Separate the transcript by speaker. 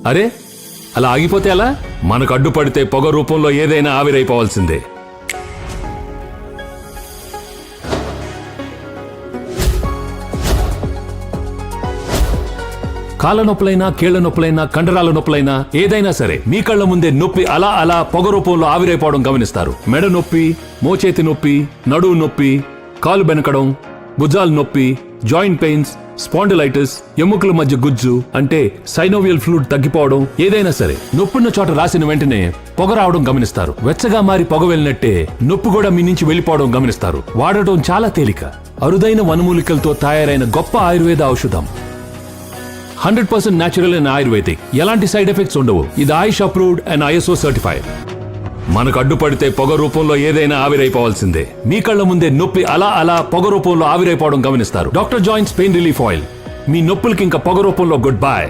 Speaker 1: అరే అలా ఆగిపోతే ఎలా? మనకు అడ్డుపడితే పొగ రూపంలో ఏదైనా ఆవిరైపోవాల్సిందే. కాళ్ళ నొప్పులైనా, కీళ్ల నొప్పులైనా, కండరాల నొప్పులైనా ఏదైనా సరే మీ కళ్ళ ముందే నొప్పి అలా అలా పొగ రూపంలో ఆవిరైపోవడం గమనిస్తారు. మెడ నొప్పి, మోచేతి నొప్పి, నడువు నొప్పి, కాలు బెనకడం, భుజాల నొప్పి, జాయింట్ పెయిన్స్, స్పాండిలైటిస్, ఎముకల మధ్య గుజ్జు అంటే సైనోవియల్ ఫ్లూయిడ్ తగ్గిపోవడం ఏదైనా సరే నొప్పున్న చోట రాసిన వెంటనే పొగ రావడం గమనిస్తారు. వెచ్చగా మారి పొగ వెళ్ళినట్టే నొప్పి కూడా మీ నుంచి వెళ్ళిపోవడం గమనిస్తారు. వాడటం చాలా తేలిక. అరుదైన వనమూలికలతో తయారైన గొప్ప ఆయుర్వేద ఔషధం. 100% న్యాచురల్ అండ్ ఆయుర్వేదిక్. ఎలాంటి సైడ్ ఎఫెక్ట్స్ ఉండవు. ఇది ఆయుష్ అప్రూవ్డ్ అండ్ ISO సర్టిఫైడ్. మనకు అడ్డుపడితే పొగ రూపంలో ఏదైనా ఆవిరైపోవాల్సిందే. మీ కళ్ళ ముందే నొప్పి అలా అలా పొగ రూపంలో ఆవిరైపోవడం గమనిస్తారు. Doctor joints pain relief oil. మీ నొప్పులకి ఇంకా పొగ రూపంలో గుడ్ బై.